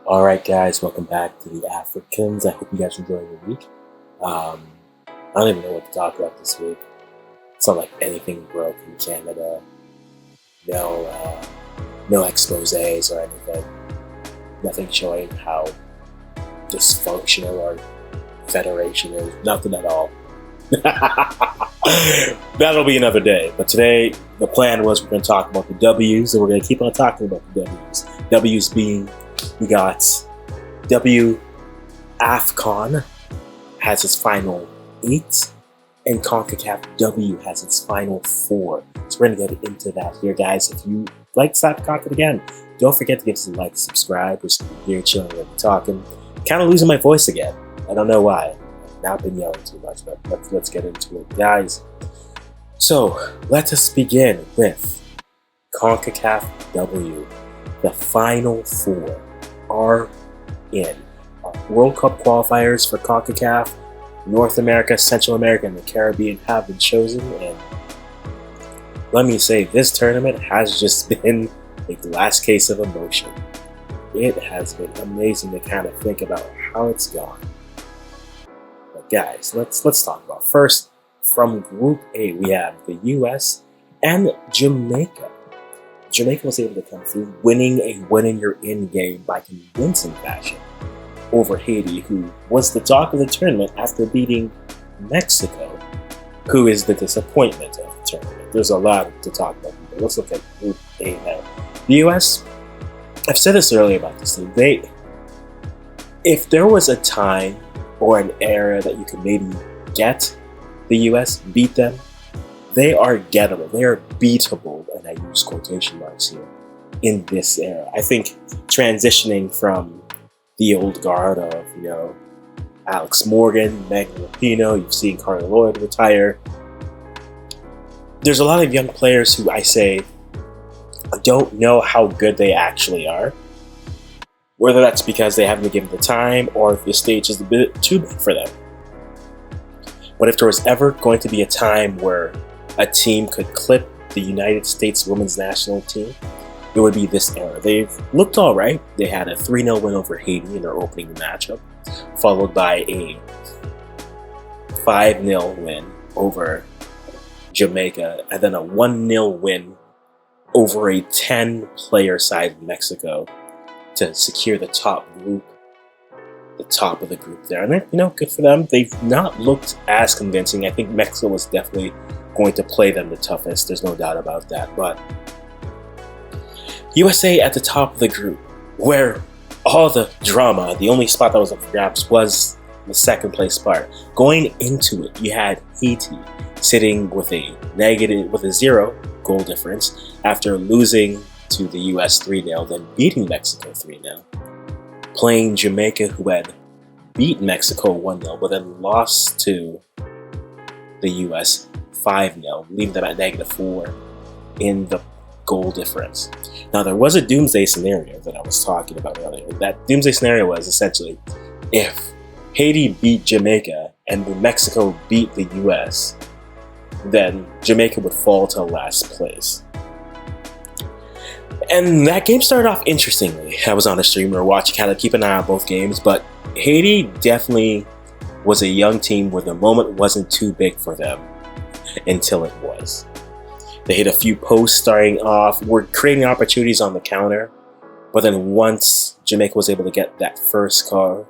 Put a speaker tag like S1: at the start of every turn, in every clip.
S1: Alright guys, welcome back to the Africans. I hope you guys enjoyed your week. I don't even know what to talk about this week. It's not like anything broke in Canada. No exposés or anything. Nothing showing how dysfunctional our federation is. Nothing at all. That'll be another day. But today, the plan was we're going to talk about the W's, and we're going to keep on talking about the W's. W's being, we got WAFCON has its final 8, and CONCACAF W has its final 4. So we're going to get into that here, guys. If you like Slap Content again, don't forget to give us a like, subscribe. We're just here chilling, we're talking. Kind of losing my voice again. I don't know why. I've not been yelling too much, but let's get into it, guys. So let us begin with CONCACAF W. The final 4 are in. Our World Cup qualifiers for CONCACAF, North America, Central America, and the Caribbean have been chosen. And let me say, this tournament has just been a glass case of emotion. It has been amazing to kind of think about how it's gone. But guys, let's talk about first from Group A. We have the U.S. and Jamaica. Jamaica was able to come through, winning a win-and-you're-in game by convincing fashion over Haiti, who was the talk of the tournament after beating Mexico, who is the disappointment of the tournament. There's a lot to talk about, but let's look at Group A now. The U.S., I've said this earlier about this team, if there was a time or an era that you could maybe get the U.S., beat them, they are gettable, they are beatable, and I use quotation marks here, in this era. I think transitioning from the old guard of, Alex Morgan, Megan Rapinoe, you've seen Carter Lloyd retire. There's a lot of young players who I don't know how good they actually are. Whether that's because they haven't been given the time or if the stage is a bit too big for them. But if there was ever going to be a time where a team could clip the United States women's national team, it would be this era. They've looked all right. They had a 3-0 win over Haiti in their opening matchup, followed by a 5-0 win over Jamaica, and then a 1-0 win over a 10-player side Mexico to secure the top of the group there. And good for them. They've not looked as convincing. I think Mexico was definitely going to play them the toughest. There's no doubt about that. But USA at the top of the group, where all the drama, the only spot that was up for grabs was the second place spot. Going into it, you had Haiti sitting with a 0 goal difference after losing to the US 3-0, then beating Mexico 3-0. Playing Jamaica, who had beat Mexico 1-0, but then lost to the US 5-0, leaving them at -4 in the goal difference. Now, there was a doomsday scenario that I was talking about earlier. That doomsday scenario was essentially if Haiti beat Jamaica and Mexico beat the US, then Jamaica would fall to last place. And that game started off interestingly. I was on a stream, we were watching, kind of keep an eye on both games, but Haiti definitely was a young team where the moment wasn't too big for them until it was. They hit a few posts starting off, were creating opportunities on the counter, but then once Jamaica was able to get that first goal,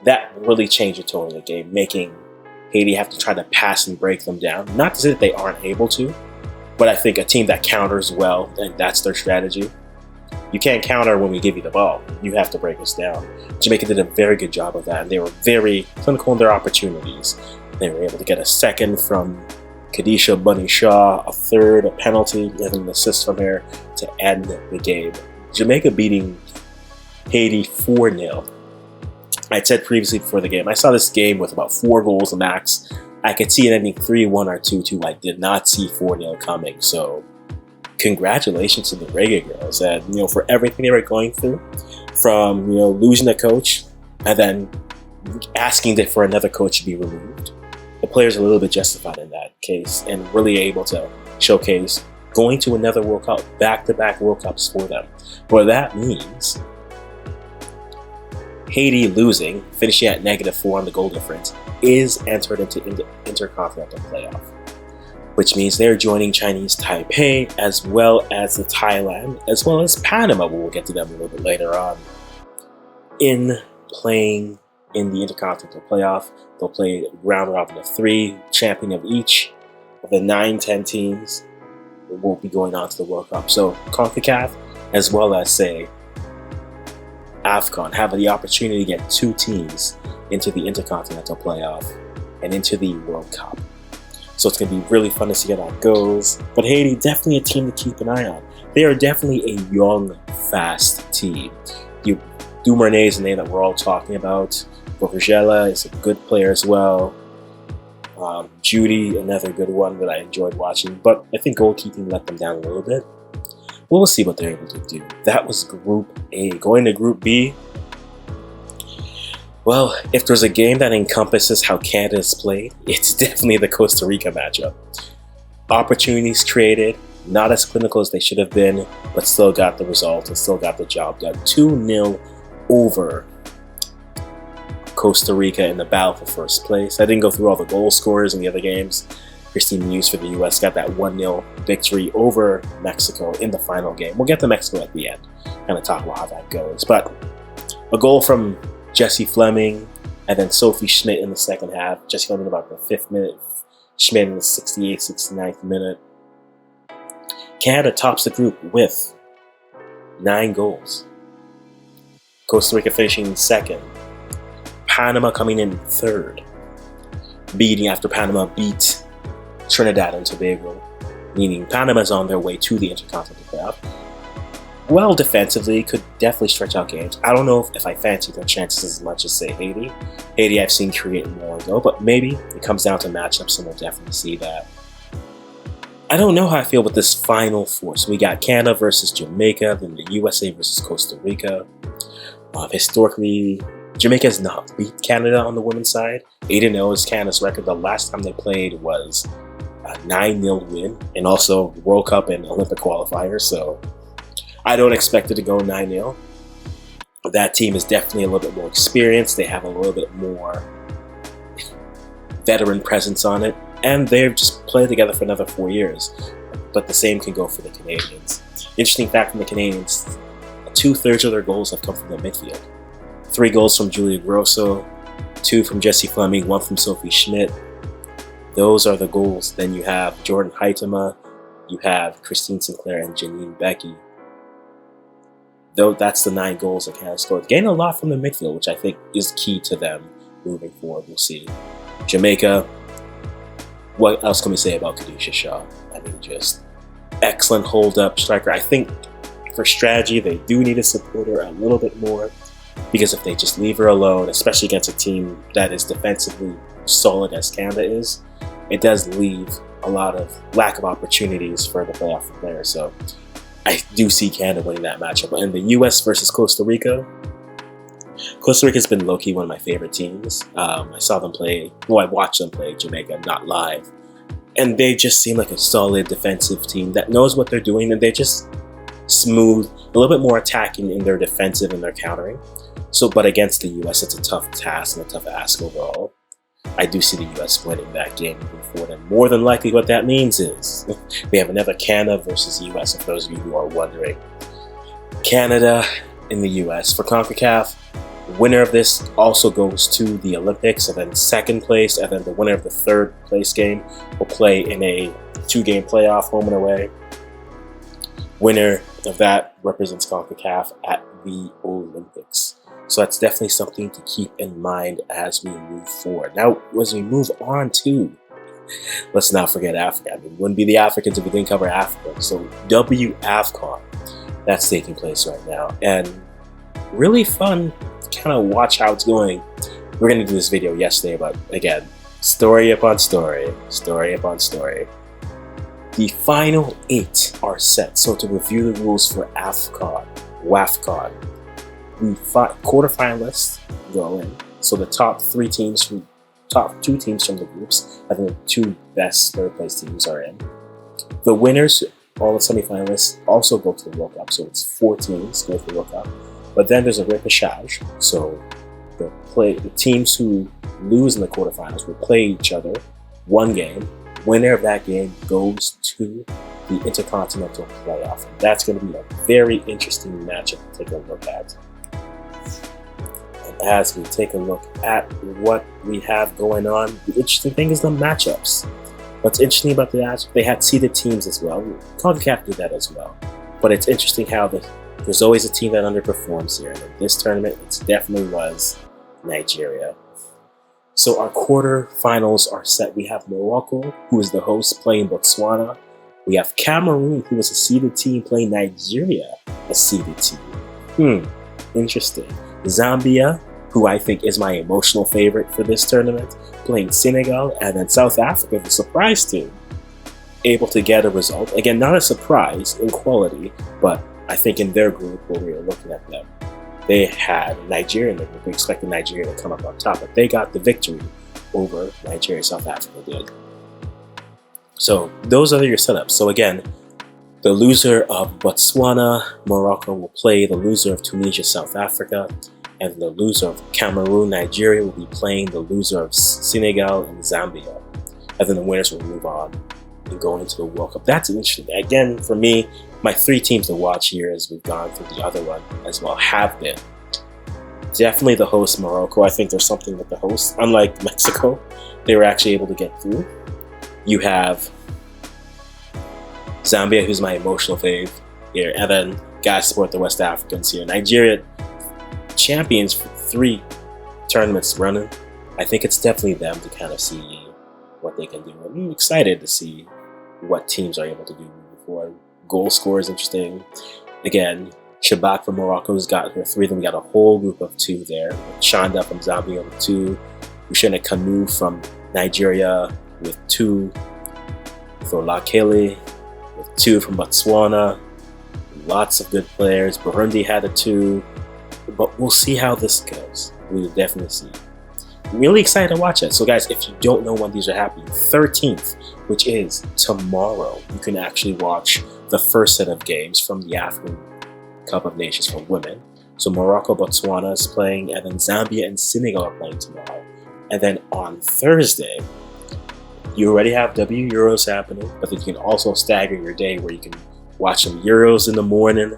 S1: that really changed the tone of the game, making Haiti have to try to pass and break them down. Not to say that they aren't able to, but I think a team that counters well, and that's their strategy. You can't counter when we give you the ball. You have to break us down. Jamaica did a very good job of that, and they were very clinical in their opportunities. They were able to get a second from Kadisha Bunny Shaw, a third, a penalty, and an assist from her to end the game. Jamaica beating Haiti 4-0. I said previously before the game, I saw this game with about 4 goals max. I could see it ending 3-1 or 2-2. I did not see 4-0 coming. So congratulations to the Reggae Girls, and for everything they were going through, from losing a coach and then asking for another coach to be removed. The players are a little bit justified in that case and really able to showcase going to another World Cup, back-to-back World Cups for them. What that means, Haiti losing, finishing at -4 on the goal difference, is entered into intercontinental playoff, which means they're joining Chinese Taipei as well as the Thailand, as well as Panama, but we'll get to them a little bit later on, in playing in the intercontinental playoff. They'll play round robin of 3, champion of each of the 9-10 teams will be going on to the World Cup. So CONCACAF, as well as, say, WAFCON, have the opportunity to get 2 teams into the intercontinental playoff and into the World Cup. So it's going to be really fun to see how that goes. But Haiti, definitely a team to keep an eye on. They are definitely a young, fast team. Dumornay is the name that we're all talking about. Borgella is a good player as well. Judy, another good one that I enjoyed watching. But I think goalkeeping let them down a little bit. We'll see what they're able to do. That was Group A. Going to Group B. Well, if there's a game that encompasses how Canada's played, it's definitely the Costa Rica matchup. Opportunities created, not as clinical as they should have been, but still got the result and still got the job done. 2-0 over Costa Rica in the battle for first place. I didn't go through all the goal scorers in the other games. Christine Muse for the US got that 1-0 victory over Mexico in the final game. We'll get to Mexico at the end, kind of talk about how that goes. But a goal from Jessie Fleming and then Sophie Schmidt in the second half. Jessie Fleming about the 5th minute, Schmidt in the 68th, 69th minute. Canada tops the group with 9 goals. Costa Rica finishing second. Panama coming in third, beating after Panama beat Trinidad and Tobago, meaning Panama's on their way to the intercontinental playoff. Well, defensively, could definitely stretch out games. I don't know if I fancy their chances as much as, say, Haiti. Haiti I've seen create more and go, but maybe it comes down to matchups, and we'll definitely see that. I don't know how I feel with this final 4. So we got Canada versus Jamaica, then the USA versus Costa Rica. Historically, Jamaica has not beat Canada on the women's side. 8-0 is Canada's record. The last time they played was a 9-0 win, and also World Cup and Olympic qualifiers. So I don't expect it to go 9-0. But that team is definitely a little bit more experienced. They have a little bit more veteran presence on it, and they've just played together for another 4 years. But the same can go for the Canadians. Interesting fact from the Canadians, 2/3 of their goals have come from the midfield. 3 goals from Julia Grosso, 2 from Jessie Fleming, 1 from Sophie Schmidt. Those are the goals. Then you have Jordan Heitema, you have Christine Sinclair, and Janine Becky. Though that's the 9 goals that Canada scored. Gained a lot from the midfield, which I think is key to them moving forward. We'll see. Jamaica, what else can we say about Khadijah Shaw? I mean, just excellent hold-up striker. I think for strategy, they do need to support her a little bit more, because if they just leave her alone, especially against a team that is defensively solid as Canada is, it does leave a lot of lack of opportunities for the playoff from there. So I do see Canada winning that matchup. And the US versus Costa Rica, Costa Rica's been low-key one of my favorite teams. I saw them play, I watched them play Jamaica, not live. And they just seem like a solid defensive team that knows what they're doing, and they're just smooth, a little bit more attacking in their defensive and their countering. So, but against the US, it's a tough task and a tough ask overall. I do see the US winning that game moving forward, and more than likely what that means is we have another Canada versus US, if those of you who are wondering. Canada in the US. For CONCACAF, winner of this also goes to the Olympics, and then second place, and then the winner of the third place game will play in a 2-game playoff, home and away. Winner of that represents CONCACAF at the Olympics. So that's definitely something to keep in mind as we move forward. Now, as we move on to, let's not forget Africa. I mean, wouldn't be the Africans if we didn't cover Africa. So WAFCON, that's taking place right now. And really fun to kind of watch how it's going. We're going to do this video yesterday, but again, story upon story, story upon story. The final 8 are set. So to review the rules for WAFCON, the quarterfinalists go in. So the top 2 teams from the groups, and the 2 best third place teams are in. The winners all the semifinalists also go to the World Cup. So it's 4 teams go to the World Cup. But then there's a repechage. So the teams who lose in the quarterfinals will play each other one game. Winner of that game goes to the Intercontinental Playoff. And that's going to be a very interesting matchup to take a look at. And as we take a look at what we have going on, the interesting thing is the matchups. What's interesting about the matchup, they had seeded teams as well. CONCACAF did that as well. But it's interesting how there's always a team that underperforms here. And in this tournament, it definitely was Nigeria. So our quarterfinals are set. We have Morocco, who is the host, playing Botswana. We have Cameroon, who is a seeded team, playing Nigeria, a seeded team. Interesting. Zambia, who I think is my emotional favorite for this tournament, playing Senegal. And then South Africa, the surprise team, able to get a result. Again, not a surprise in quality, but I think in their group where we were looking at them, they had Nigeria in the group. We expected Nigeria to come up on top, but they got the victory over Nigeria. South Africa did. So those are your setups. So again, the loser of Botswana, Morocco will play the loser of Tunisia, South Africa, and the loser of Cameroon, Nigeria will be playing the loser of Senegal and Zambia. And then the winners will move on and go into the World Cup. That's interesting. Again, for me, my 3 teams to watch here as we've gone through the other one as well have been definitely the host, Morocco. I think there's something with the host. Unlike Mexico, they were actually able to get through. You have Zambia, who's my emotional fave here, and then guys support the West Africans here. Nigeria, champions for 3 tournaments running. I think it's definitely them to kind of see what they can do. I'm excited to see what teams are able to do moving forward. Goal score is interesting. Again, Shabak from Morocco's got her 3. Then we got a whole group of 2 there. Shanda from Zambia with 2. Ushene Kanu from Nigeria with 2. Tholakele with 2 from Botswana. Lots of good players. Burundi had a 2. But we'll see how this goes. We'll definitely see. Really excited to watch it. So guys, if you don't know when these are happening, 13th, which is tomorrow, you can actually watch the first set of games from the African Cup of Nations for women. So Morocco, Botswana is playing, and then Zambia and Senegal are playing tomorrow. And then on Thursday, you already have W Euros happening, but then you can also stagger your day where you can watch some Euros in the morning,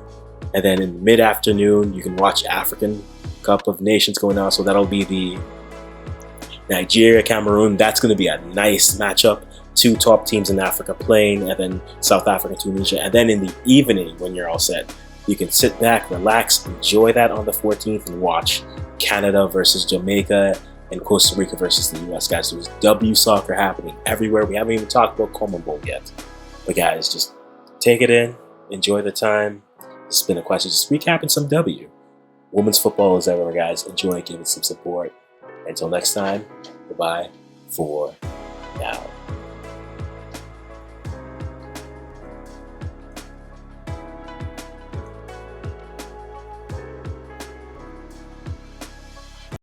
S1: and then in mid-afternoon, you can watch African Cup of Nations going on. So that'll be the Nigeria, Cameroon. That's going to be a nice matchup. 2 top teams in Africa playing, and then South Africa, Tunisia. And then in the evening, when you're all set, you can sit back, relax, enjoy that on the 14th, and watch Canada versus Jamaica and Costa Rica versus the US. Guys, there's W soccer happening everywhere. We haven't even talked about Common Bowl yet. But guys, just take it in, enjoy the time. It's been a question, just recapping some W. Women's football is everywhere, guys. Enjoy, give it some support. Until next time, goodbye for now.